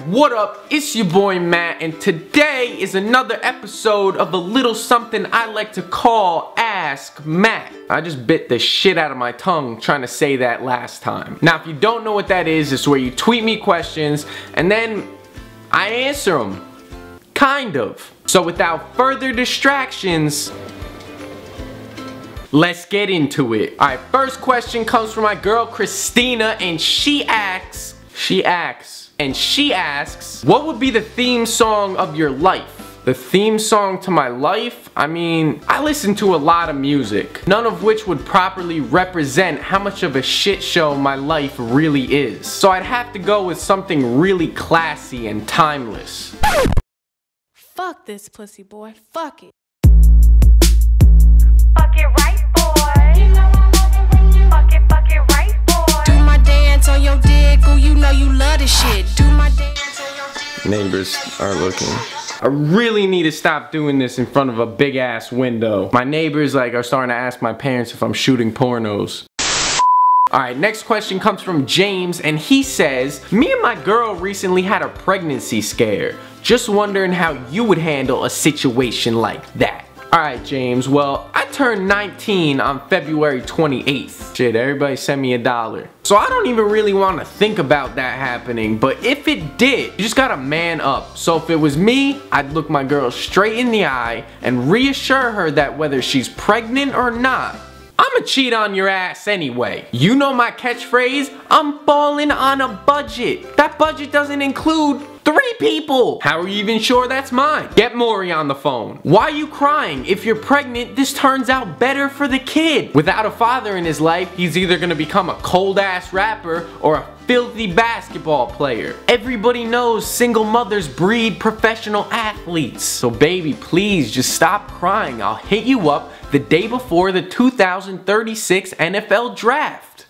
what up? It's your boy Matt, and today is another episode of a little something I like to call Ask Matt. I just bit the shit out of my tongue trying to say that last time. Now, if you don't know what that is, it's where you tweet me questions and then I answer them. Kind of. So without further distractions, let's get into it. Alright, first question comes from my girl Christina, and she asks, what would be the theme song of your life? The theme song to my life? I mean, I listen to a lot of music, none of which would properly represent how much of a shit show my life really is. So I'd have to go with something really classy and timeless. Fuck this pussy boy, fuck it. Fuck it right, boy. You know I love it when you fuck it right, boy. Do my dance on your dick, ooh, you know you love this shit. Do my dance on your dick. Neighbors are looking. I really need to stop doing this in front of a big ass window. My neighbors are starting to ask my parents if I'm shooting pornos. Alright, next question comes from James, and he says, me and my girl recently had a pregnancy scare. Just wondering how you would handle a situation like that. Alright, James, well, I turned 19 on February 28th. Shit, everybody send me $1. So I don't even really want to think about that happening, but if it did, you just gotta man up. So if it was me, I'd look my girl straight in the eye and reassure her that whether she's pregnant or not, I'ma cheat on your ass anyway. You know my catchphrase, I'm falling on a budget. That budget doesn't include 3 people. How are you even sure that's mine? Get Maury on the phone. Why are you crying? If you're pregnant, this turns out better for the kid. Without a father in his life, he's either gonna become a cold ass rapper or a filthy basketball player. Everybody knows single mothers breed professional athletes. So baby, please just stop crying. I'll hit you up the day before the 2036 NFL draft.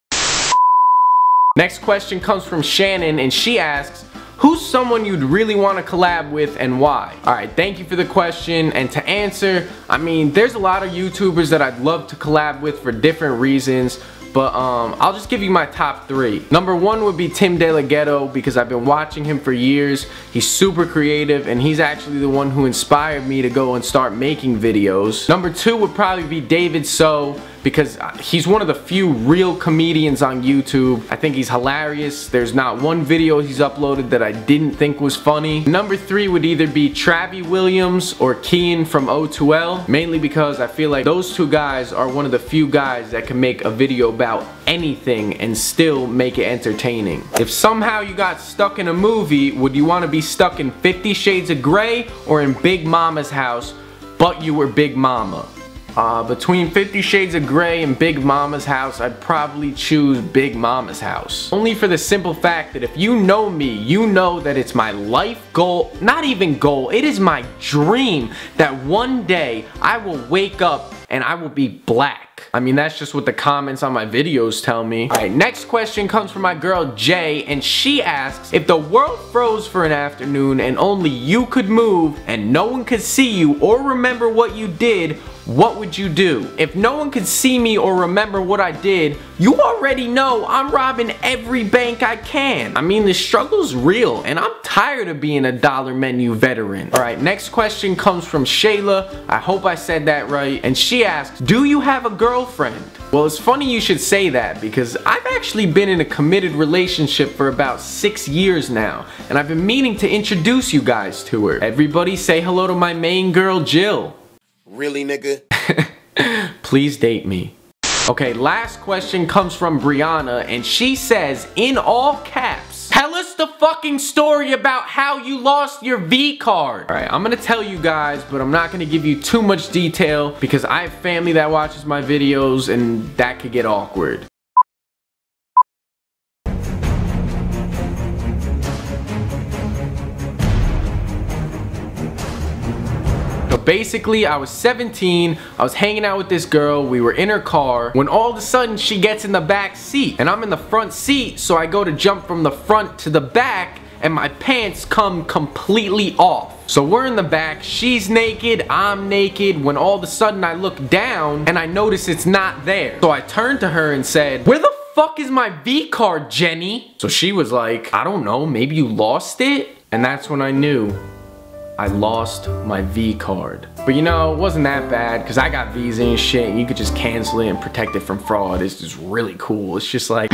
Next question comes from Shannon, and she asks, who's someone you'd really want to collab with and why? Alright, thank you for the question, and to answer, I mean, there's a lot of YouTubers that I'd love to collab with for different reasons, but I'll just give you my top 3. Number 1 would be Tim De La Ghetto, because I've been watching him for years. He's super creative, and he's actually the one who inspired me to go and start making videos. Number 2 would probably be David So, because he's one of the few real comedians on YouTube. I think he's hilarious. There's not one video he's uploaded that I didn't think was funny. Number 3 would either be Travi Williams or Kian from O2L, mainly because I feel like those 2 guys are one of the few guys that can make a video about anything and still make it entertaining. If somehow you got stuck in a movie, would you want to be stuck in 50 Shades of Grey or in Big Mama's house, but you were Big Mama? Between 50 Shades of Grey and Big Mama's house, I'd probably choose Big Mama's house. Only for the simple fact that if you know me, you know that it's my life goal, not even goal, it is my dream that one day I will wake up and I will be black. I mean, that's just what the comments on my videos tell me. Alright, next question comes from my girl Jay, and she asks, if the world froze for an afternoon and only you could move and no one could see you or remember what you did, what would you do? If no one could see me or remember what I did, you already know I'm robbing every bank I can. I mean, the struggle's real, and I'm tired of being a dollar menu veteran. Alright, next question comes from Shayla. I hope I said that right. And she asks, do you have a girlfriend? Well, it's funny you should say that, because I've actually been in a committed relationship for about 6 years now, and I've been meaning to introduce you guys to her. Everybody say hello to my main girl, Jill. Really, nigga? Please date me. Okay, last question comes from Brianna, and she says, in all caps, tell us the fucking story about how you lost your VCard. Alright, I'm gonna tell you guys, but I'm not gonna give you too much detail because I have family that watches my videos and that could get awkward. So basically, I was 17, I was hanging out with this girl, we were in her car, when all of a sudden she gets in the back seat, and I'm in the front seat, so I go to jump from the front to the back, and my pants come completely off. So we're in the back, she's naked, I'm naked, when all of a sudden I look down, and I notice it's not there. So I turned to her and said, where the fuck is my VCard, Jenny? So she was like, I don't know, maybe you lost it? And that's when I knew I lost my V card. But you know, it wasn't that bad because I got Visa and shit and you could just cancel it and protect it from fraud. It's just really cool. It's just like